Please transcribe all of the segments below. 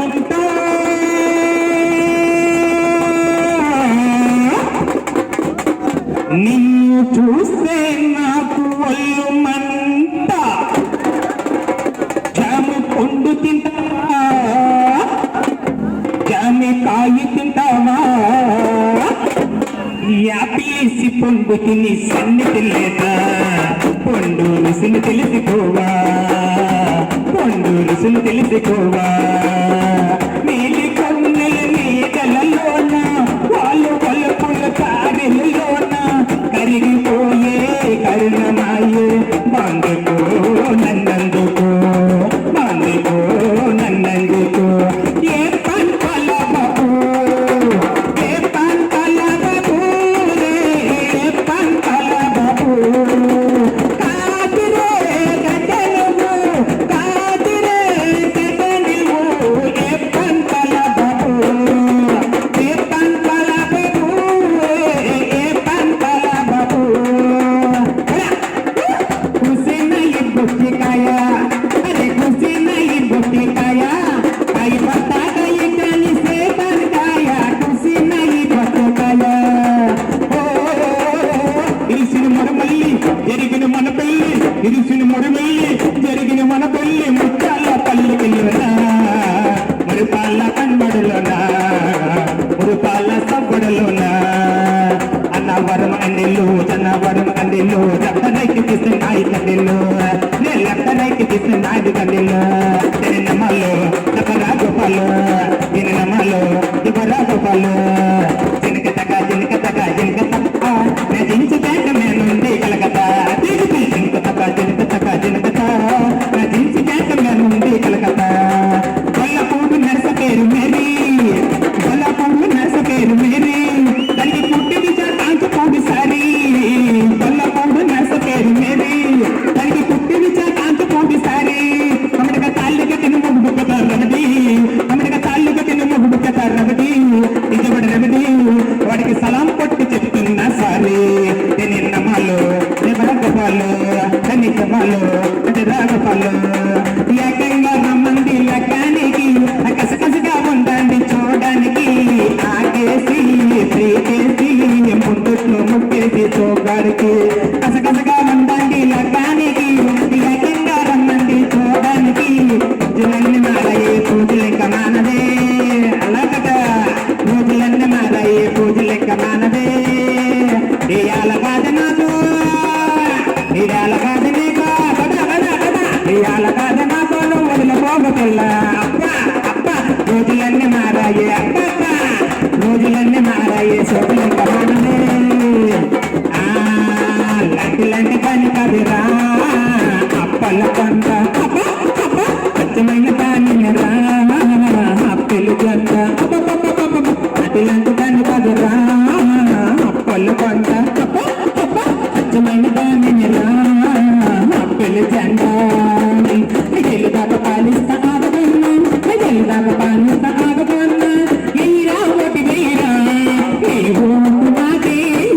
మంట నిన్ను చూస్తే నాకు ఒళ్ళు మంట జాము పండు తింటావా జామకాయ తింటావా యాపేసి పండు తిని సన్నిధి లేదా పండు రుసులు తెలుసుకోవా పండు రుసులు తెలుసుకోవా నీలి కన్నెల నీడలలోన వాళ్ళు పలుపుల కారెలలోన కరిగిపోయే కరుణమాయే బందుకో నన్నందుకో బందుకో నన్నందుకో ఏ పంటల బాబు ఏ పంటల బాబు ఏ పంటల బాబు కాదిరే గడ్డలువు కాదిరే గడ్డలువు ఏ పంటల బాబు ఏ పంటల బాబు ఏ పంటల బాబు హుసేన్ ఈ బుట్టికాయ అరే హుసేన్ ఈ బుట్టికాయ ఐ పట్టాక ఇక్కడి సేపకాయ హుసేన్ ఈ బుట్టికాయ ఇరిసిన మరమల్లి జరిగిన మన పెళ్ళి ఇరిసిన మరమల్లి జరిగిన మన పెళ్ళి ముచ్చాల పల్లికిలోనా మురిపాల కన్బడులోనా మురిపాల సబ్బడులోనా అన్నవరం అండిల్లు జన్నవరం కండిల్లు లెఫ్ట్ తీసిన నాయి కండిల్లు నేను లెఫ్ట్ రైట్ తీసిన నాయుడు కండిల్లు నేను నమ్మలు చెప్పరా గోపాలు నేను నమ్మలు ఇవ్వరా గోపాలు జినక తగ్గ నేను దించుతాక మేనుంది కలకత్తా జినక తగ్గ నా దించుతాక మేనుంది కలకత్తా గొల్లపూడు నరస పేరు మేరీ గొల్లపూడు నరస పేరు మేరీ దానికి పుట్టిది కాంచపూడి సారి గొల్లపూడు నరస పేరు మేరీ దానికి పుట్టిది కాంచపూడి సారి అమ్మడిగా తాళ్ళుగా తిను మొగుడు కదా రగడి అమ్మడిగా తాళ్ళుగా తిను మొగుడు కదా రగడి ఇజబడి రగడి వాడికి సలాం కొట్టి చెప్తున్నా సారీ నేను నమ్మాలు గోపాలు నిజమాలు రాగపాలు ఏకంగా రమ్మంది లెక్కానికి కసకసగా ఉండండి చూడడానికి ఆకేసి ప్రీకేసి ముందుట్లో ముక్కేసి చూగాడికి కసకసగా ఉండండి లెక్కానికి ఏకంగా రమ్మండి చూడడానికి పూజలన్నీ మారాయి పూజలెక్క మానదే అలా కదా పూజలన్నీ మారాయి పూజలెక్క మానదే ఇయాల కాదు నాకు ఇయాల కాదు నీకు ఇయాల కాదు నాకు వదిలిపోగల అప్ప అప్ప రోజులన్నీ మారాయి అప్ప రోజులన్నీ మారాయి సోకులెక్క మానదే లాంటి పని కదిరా అప్పల కొంత స్వచ్ఛమైన దానిని రా అప్పలు కొంత అటులాంటి దాన్ని కదిరా అప్పలు కొంత స్వచ్ఛమైన దానిని రా అప్పలు జంట దాకా పాలిస్తా ఆగబన్నా దాకా పాలిస్తా ఆగబన్నా ఎయిరా ఒకటి వెయ్యిరా నీవు నాకే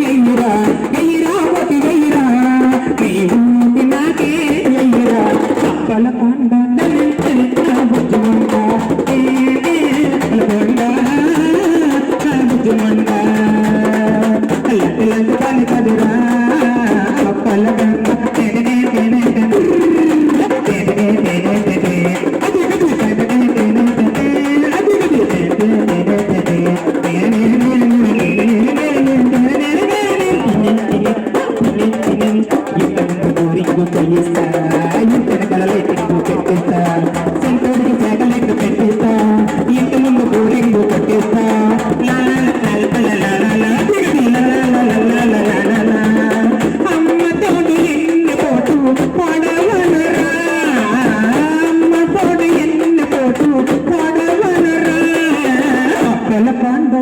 ఎయ్యిరా ఎయిరా ఒకటి వెయ్యిరా నీవు నాకే ఎయ్యిరా అప్పల కొండ బుజ్జుమండ బుజ్జుమండ లట్టి పని కదురా అప్పల కొండ పెట్టిస్తా ఇంటి కళలెట్టు పెట్టిస్తా సెంటర్కి సేకలెట్టు పెట్టిస్తా ఇంటి ముందు కూరింగు కొట్టిస్తా అమ్మ తోడు ఎన్ని పోటు పొడవనురా అమ్మ తోడు ఎన్ని పోటు పొడవనురా అప్పల పండు